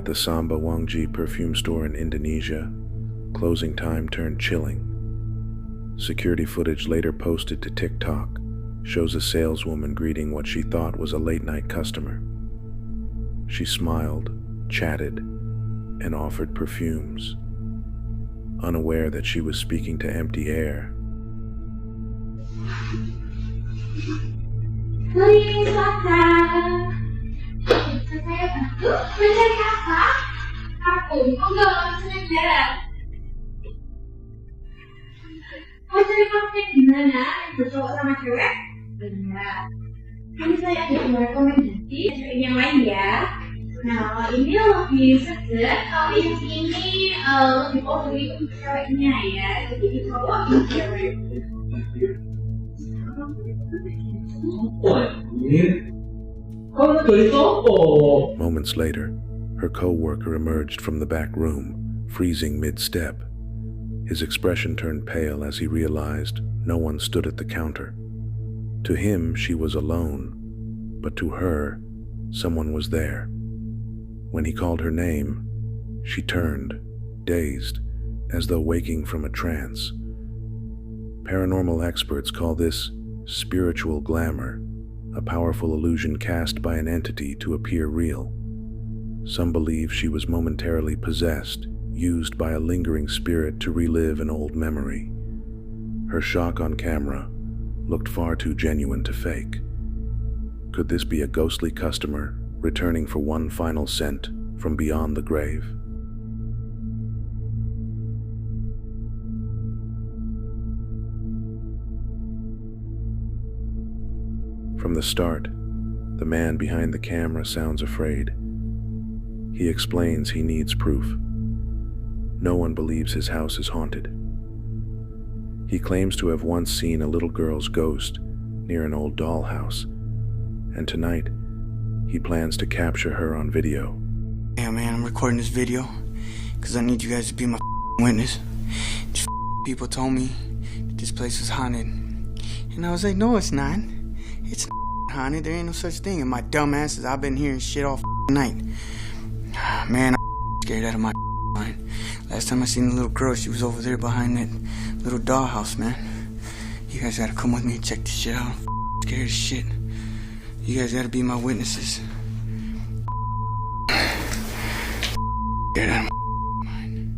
the Samba Wangji perfume store in Indonesia, closing time turned chilling. Security footage later posted to TikTok shows a saleswoman greeting what she thought was a late-night customer. She smiled, chatted, and offered perfumes, unaware that she was speaking to empty air. Please, makan. Bisa saya bantu mencari apa? Aku enggak sengaja. Mau cari konten gimana? Bercowok sama cewek? Benar. Ini saya ada dua rekomendasi cari yang lain ya. Nah, kalau ini lebih segar, kalau yang ini lebih overly untuk ceweknya ya. Jadi cowok sama cewek. Moments later, her co-worker emerged from the back room, freezing mid-step. His expression turned pale as he realized no one stood at the counter. To him, she was alone, but to her, someone was there. When he called her name, she turned, dazed, as though waking from a trance. Paranormal experts call this spiritual glamour, a powerful illusion cast by an entity to appear real. Some believe she was momentarily possessed, used by a lingering spirit to relive an old memory. Her shock on camera looked far too genuine to fake. Could this be a ghostly customer returning for one final scent from beyond the grave? From the start, the man behind the camera sounds afraid. He explains he needs proof. No one believes his house is haunted. He claims to have once seen a little girl's ghost near an old dollhouse, and tonight, he plans to capture her on video. Yeah, man, I'm recording this video because I need you guys to be my witness. These people told me that this place is haunted, and I was like, no, it's not. It's not haunted. There ain't no such thing. And my dumb ass I've been hearing shit all night. Man, I'm scared out of my mind. Last time I seen the little girl, she was over there behind that little dollhouse, man. You guys gotta come with me and check this shit out. I'm scared as shit. You guys gotta be my witnesses. Scared out of my mind.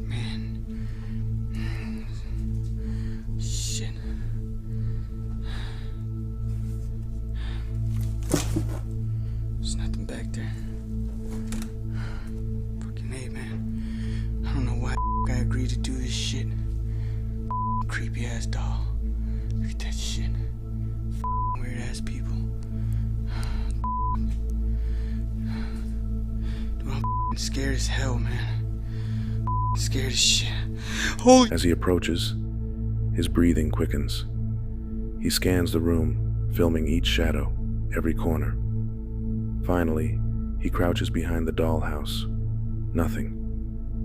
Man. Shit. There's nothing back there. Fucking A, man. I don't know why I agreed to do this shit. Creepy ass doll. Look at that shit. Weird ass people. Dude, I'm scared as hell, man. Scared as shit. Holy. As he approaches, his breathing quickens. He scans the room, filming each shadow, every corner. Finally, he crouches behind the dollhouse. Nothing.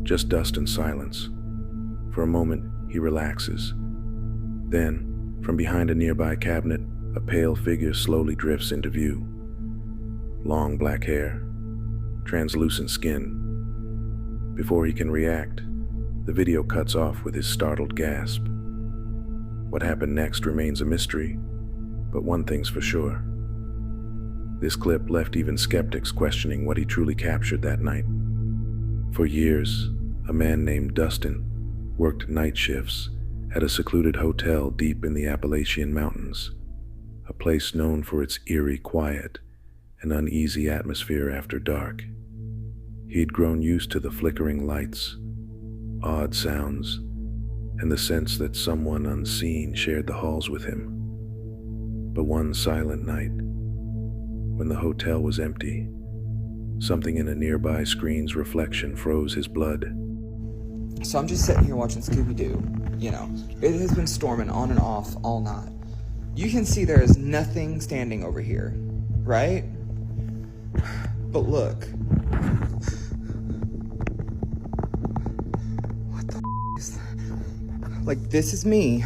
Just dust and silence. For a moment, he relaxes. Then, from behind a nearby cabinet, a pale figure slowly drifts into view. Long black hair, translucent skin. Before he can react, the video cuts off with his startled gasp. What happened next remains a mystery, but one thing's for sure. This clip left even skeptics questioning what he truly captured that night. For years, a man named Dustin worked night shifts at a secluded hotel deep in the Appalachian Mountains, a place known for its eerie quiet and uneasy atmosphere after dark. He'd grown used to the flickering lights, odd sounds, and the sense that someone unseen shared the halls with him. But one silent night, when the hotel was empty, something in a nearby screen's reflection froze his blood. So I'm just sitting here watching Scooby-Doo. You know, it has been storming on and off all night. You can see there is nothing standing over here, right? But look. What the is that? Like, this is me.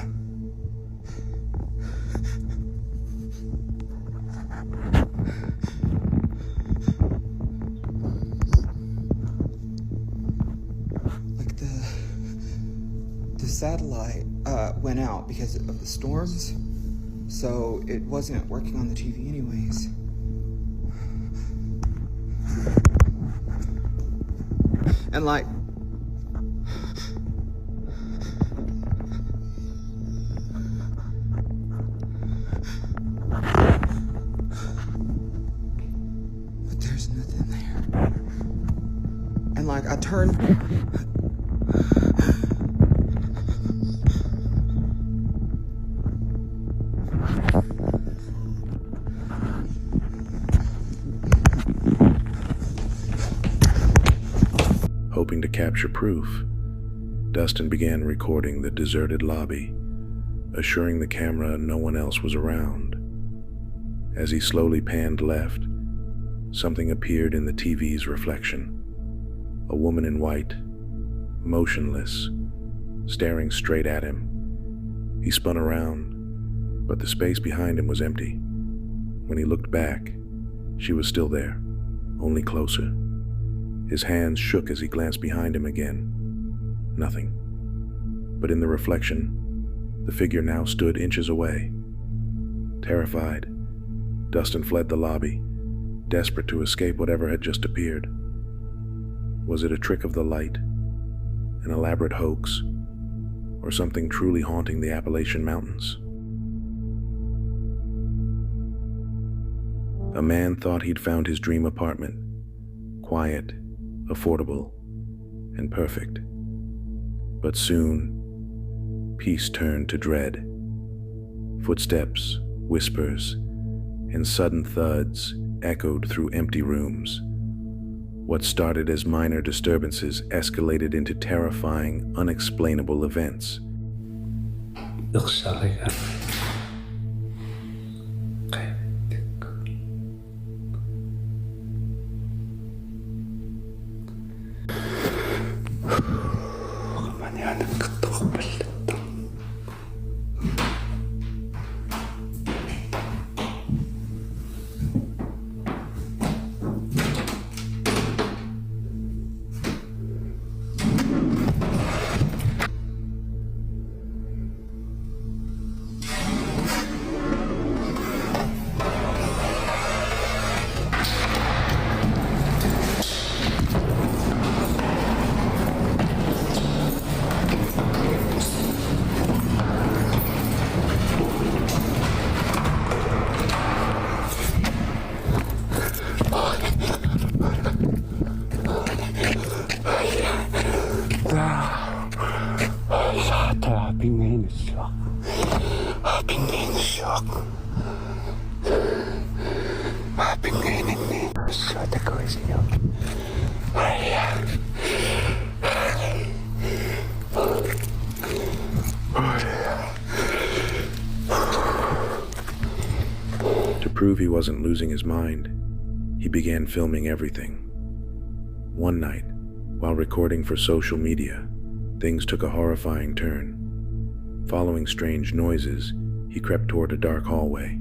satellite went out because of the storms, so it wasn't working on the TV anyways. And like, but there's nothing there. And like, I turned. Hoping to capture proof, Dustin began recording the deserted lobby, assuring the camera no one else was around. As he slowly panned left, something appeared in the TV's reflection. A woman in white, motionless, staring straight at him. He spun around, but the space behind him was empty. When he looked back, she was still there, only closer. His hands shook as he glanced behind him again. Nothing. But in the reflection, the figure now stood inches away. Terrified, Dustin fled the lobby, desperate to escape whatever had just appeared. Was it a trick of the light, an elaborate hoax, or something truly haunting the Appalachian Mountains? A man thought he'd found his dream apartment, quiet, affordable, and perfect. But soon, peace turned to dread. Footsteps, whispers, and sudden thuds echoed through empty rooms. What started as minor disturbances escalated into terrifying, unexplainable events. To prove he wasn't losing his mind, he began filming everything. One night, while recording for social media, things took a horrifying turn. Following strange noises, he crept toward a dark hallway.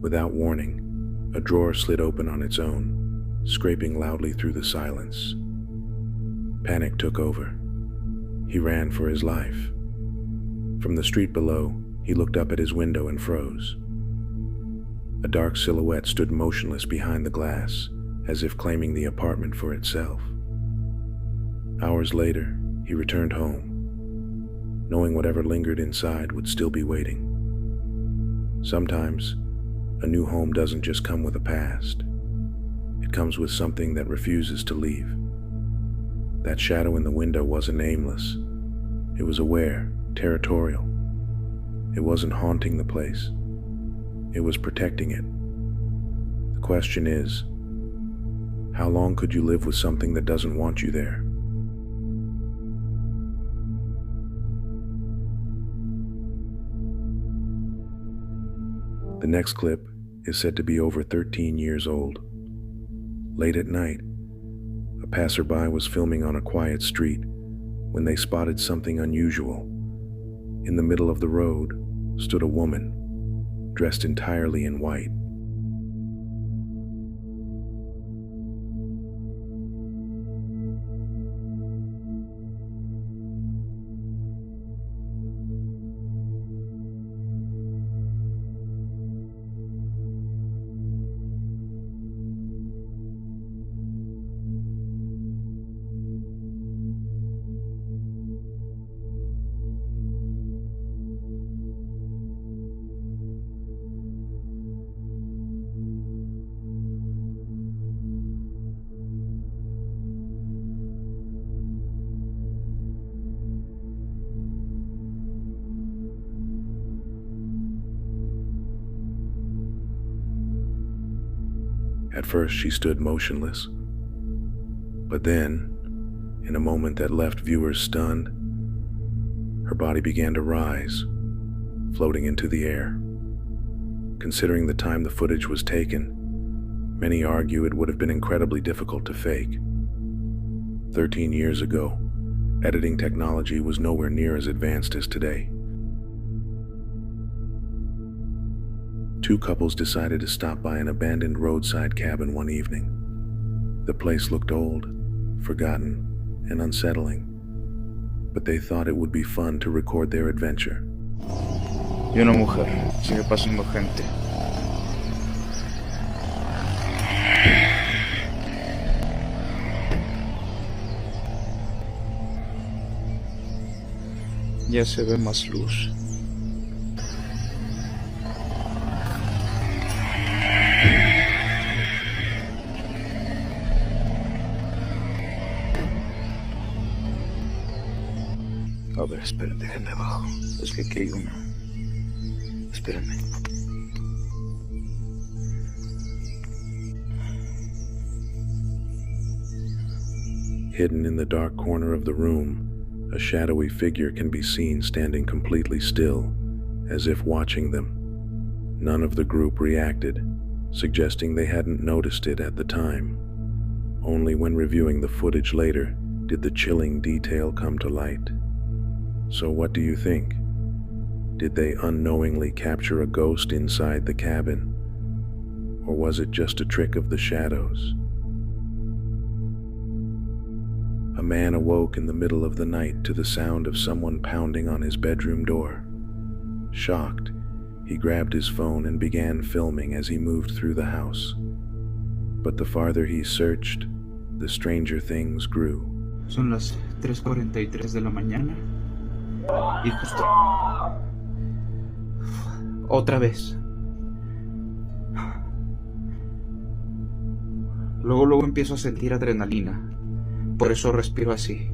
Without warning, a drawer slid open on its own, scraping loudly through the silence. Panic took over. He ran for his life. From the street below, he looked up at his window and froze. A dark silhouette stood motionless behind the glass, as if claiming the apartment for itself. Hours later, he returned home, knowing whatever lingered inside would still be waiting. Sometimes, a new home doesn't just come with a past. It comes with something that refuses to leave. That shadow in the window wasn't aimless. It was aware, territorial. It wasn't haunting the place. It was protecting it. The question is, how long could you live with something that doesn't want you there? The next clip is said to be over 13 years old. Late at night, a passerby was filming on a quiet street when they spotted something unusual. In the middle of the road stood a woman, dressed entirely in white. At first, she stood motionless. But then, in a moment that left viewers stunned, her body began to rise, floating into the air. Considering the time the footage was taken, many argue it would have been incredibly difficult to fake. 13 years ago, editing technology was nowhere near as advanced as today. Two couples decided to stop by an abandoned roadside cabin one evening. The place looked old, forgotten, and unsettling, but they thought it would be fun to record their adventure. Y una mujer, sigue pasando gente. Ya se ve más luz. A ver, esperen, déjenme abajo. Es que aquí hay una. Espérenme. Hidden in the dark corner of the room, a shadowy figure can be seen standing completely still, as if watching them. None of the group reacted, suggesting they hadn't noticed it at the time. Only when reviewing the footage later did the chilling detail come to light. So what do you think? Did they unknowingly capture a ghost inside the cabin? Or was it just a trick of the shadows? A man awoke in the middle of the night to the sound of someone pounding on his bedroom door. Shocked, he grabbed his phone and began filming as he moved through the house. But the farther he searched, the stranger things grew. Son las 3:43 de la mañana. Y justo... Otra vez. Luego empiezo a sentir adrenalina. Por eso respiro así.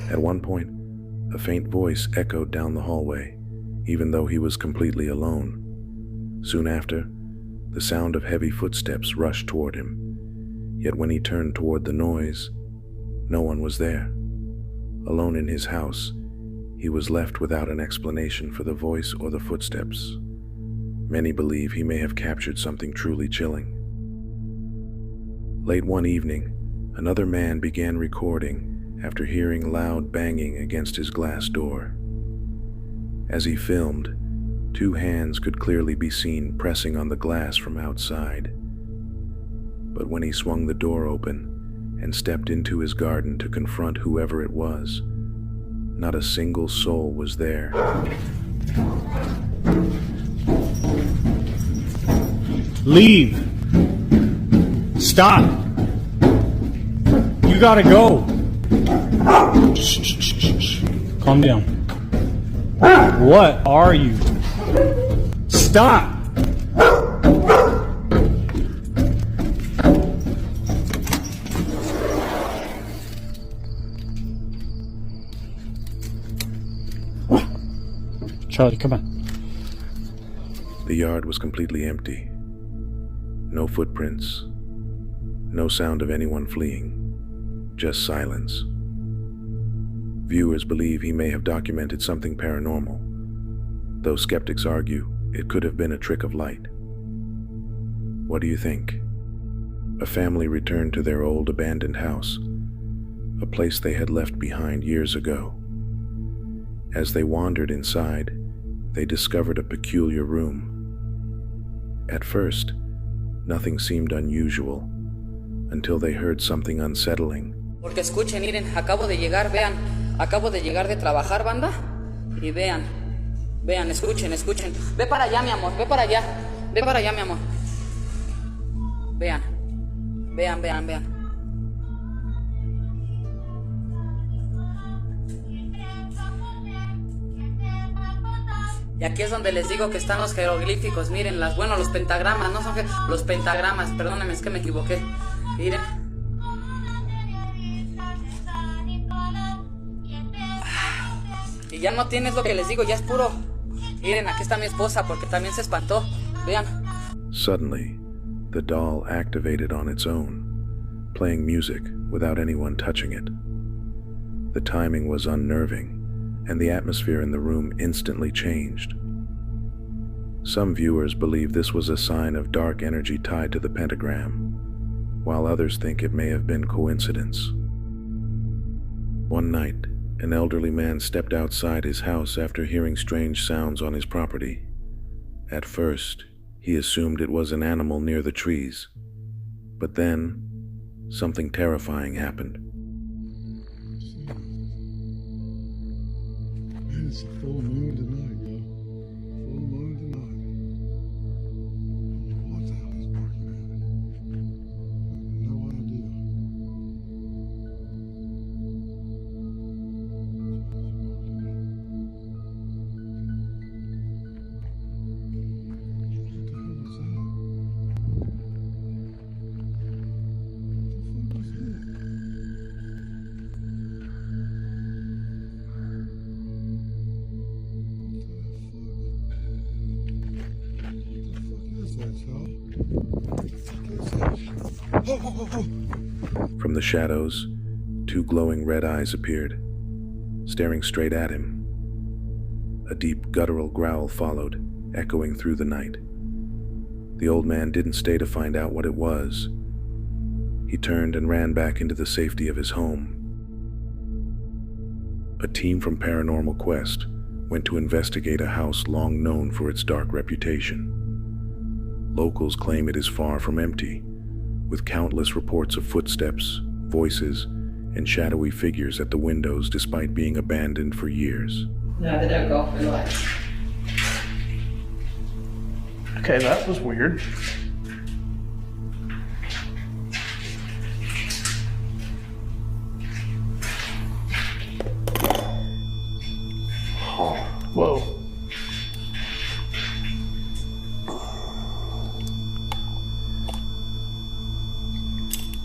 At one point, a faint voice echoed down the hallway, even though he was completely alone. Soon after, the sound of heavy footsteps rushed toward him. Yet when he turned toward the noise, no one was there. Alone in his house, he was left without an explanation for the voice or the footsteps. Many believe he may have captured something truly chilling. Late one evening, another man began recording after hearing loud banging against his glass door. As he filmed, two hands could clearly be seen pressing on the glass from outside. But when he swung the door open and stepped into his garden to confront whoever it was, not a single soul was there. Leave! Stop! You gotta go! Shh, shh, shh, shh. Calm down. What are you? Stop! Charlie, come on. The yard was completely empty. No footprints. No sound of anyone fleeing. Just silence. Viewers believe he may have documented something paranormal, though skeptics argue it could have been a trick of light. What do you think? A family returned to their old abandoned house, a place they had left behind years ago. As they wandered inside, they discovered a peculiar room. At first, nothing seemed unusual, until they heard something unsettling. Porque escuchen, miren, acabo de llegar, vean, Acabo de llegar de trabajar, banda. Y vean, escuchen. Ve para allá, mi amor, ve para allá, mi amor. Vean. Y aquí es donde les digo que están los jeroglíficos. Miren, los pentagramas, no son los pentagramas, perdónenme, es que me equivoqué. Miren. Y ya no tienes lo que les digo, ya es puro. Miren, aquí está mi esposa porque también se espantó. Vean. Suddenly, the doll activated on its own, playing music without anyone touching it. The timing was unnerving, and the atmosphere in the room instantly changed. Some viewers believe this was a sign of dark energy tied to the pentagram, while others think it may have been coincidence. One night, an elderly man stepped outside his house after hearing strange sounds on his property. At first, he assumed it was an animal near the trees, but then something terrifying happened. It's a full moon tonight, yo. Full moon tonight. What the hell is barking at me? No idea. From the shadows, two glowing red eyes appeared, staring straight at him. A deep guttural growl followed, echoing through the night. The old man didn't stay to find out what it was. He turned and ran back into the safety of his home. A team from Paranormal Quest went to investigate a house long known for its dark reputation. Locals claim it is far from empty, with countless reports of footsteps, voices, and shadowy figures at the windows despite being abandoned for years. No, they don't go off in lights. Okay, that was weird. Whoa.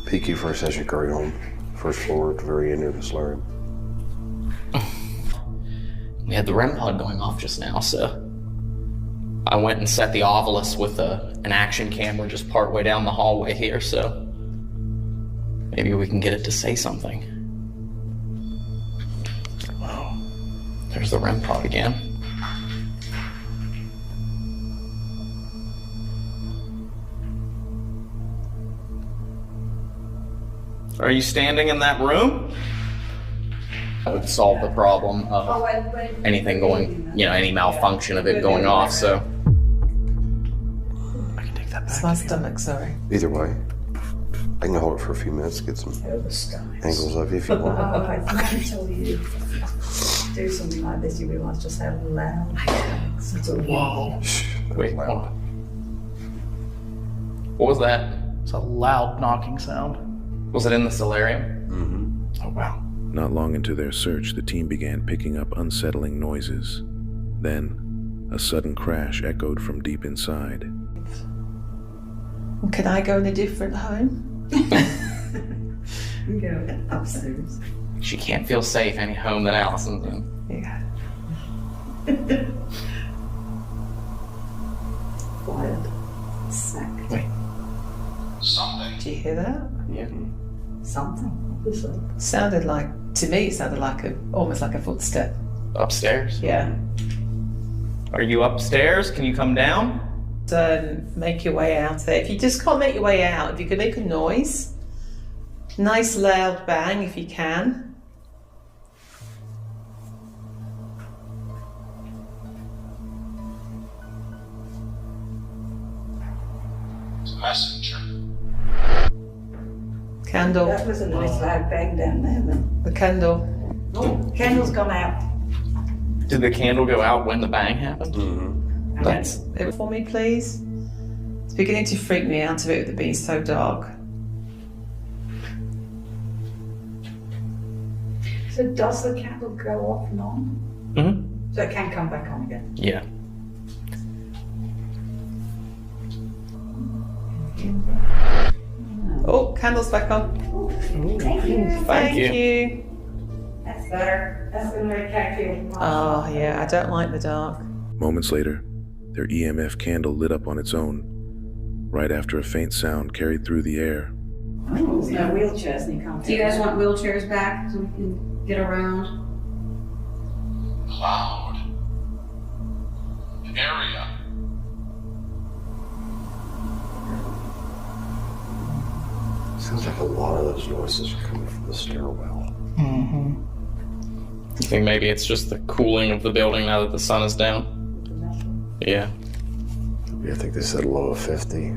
Peeky first as you carry on. First floor at the very end of the solarium. We had the REM pod going off just now, so I went and set the Ovilus with an action camera just part way down the hallway here, so maybe we can get it to say something. Wow. There's the REM pod again. Are you standing in that room? That would solve the problem of anything going, any malfunction of it going off, so. I can take that back. It's my stomach, sorry. Either way, I can hold it for a few minutes, get some angles of you if you want. Until you do something like this, you realise just how loud it's all. Whoa. Wait, hold on. What was that? It's a loud knocking sound. Was it in the solarium? Mm-hmm. Oh, wow. Not long into their search, the team began picking up unsettling noises. Then, a sudden crash echoed from deep inside. Can I go in a different home? You go upstairs. She can't feel safe any home that Allison's in. Yeah. Quiet. Smack. Wait. Something. Do you hear that? Yeah. Something, obviously. Sounded like, to me, it sounded like almost like a footstep. Upstairs? Yeah. Are you upstairs? Can you come down? Make your way out there. If you just can't make your way out, if you can make a noise, nice loud bang if you can. Messenger. Candle. That was a nice loud bang down there then. The candle. Oh, candle's gone out. Did the candle go out when the bang happened? Mm-hmm. That's For me, please. It's beginning to freak me out a bit with it being so dark. So does the candle go off and on? Mm-hmm. So it can come back on again? Yeah. Oh, candle's back on. Thank you. Thank you. That's better. That's going to make Cat feel Oh, yeah, I don't like the dark. Moments later, their EMF candle lit up on its own, right after a faint sound carried through the air. There's no wheelchairs and you can't. Do you guys want wheelchairs back so we can get around? Loud. Area. Sounds like a lot of those noises are coming from the stairwell. Mm-hmm. You think maybe it's just the cooling of the building now that the sun is down? Yeah. Yeah, I think they said low of 50.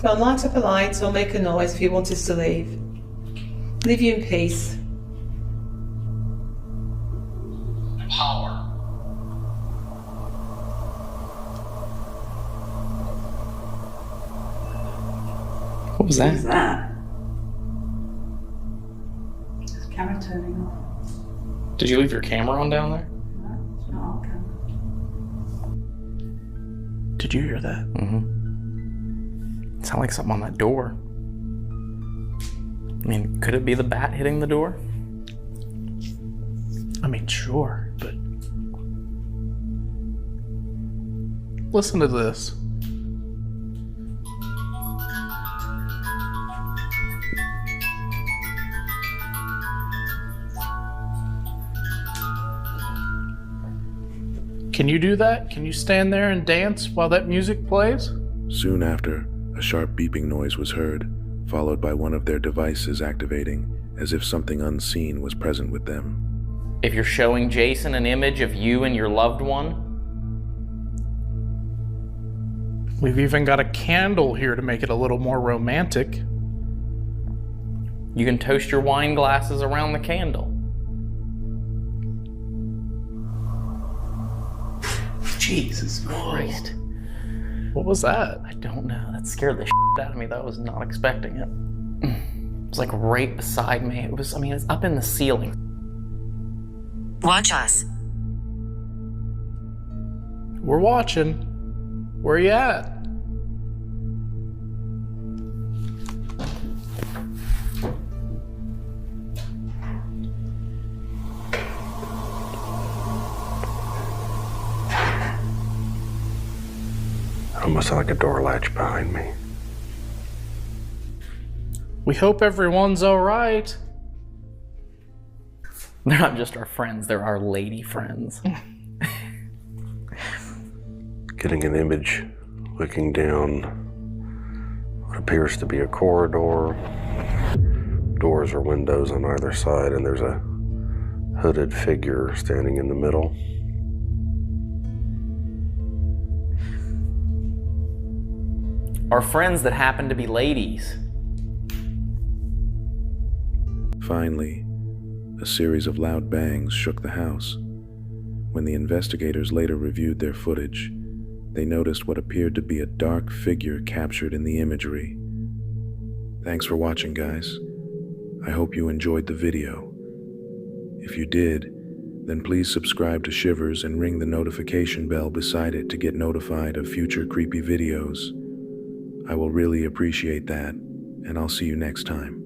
Go on, light up a light or make a noise if you want us to leave. Leave you in peace. Power. What was that? What's that? Is the camera turning off? Did you leave your camera on down there? No, it's not on camera. Did you hear that? Mm-hmm. It sounded like something on that door. I mean, could it be the bat hitting the door? I mean, sure, but listen to this. Can you do that? Can you stand there and dance while that music plays? Soon after, a sharp beeping noise was heard, followed by one of their devices activating, as if something unseen was present with them. If you're showing Jason an image of you and your loved one, We've even got a candle here to make it a little more romantic. you can toast your wine glasses around the candle. Jesus Christ. What was that? I don't know. That scared the shit out of me. I was not expecting it. It was like right beside me. It was, I mean, it's up in the ceiling. Watch us. We're watching. Where you at? Almost like a door latch behind me. We hope everyone's all right. They're not just our friends, they're our lady friends. Getting an image looking down what appears to be a corridor. Doors or windows on either side, and there's a hooded figure standing in the middle. Our friends that happen to be ladies. Finally, a series of loud bangs shook the house. When the investigators later reviewed their footage, they noticed what appeared to be a dark figure captured in the imagery. Thanks for watching, guys. I hope you enjoyed the video. If you did, then please subscribe to Shivers and ring the notification bell beside it to get notified of future creepy videos. I will really appreciate that, and I'll see you next time.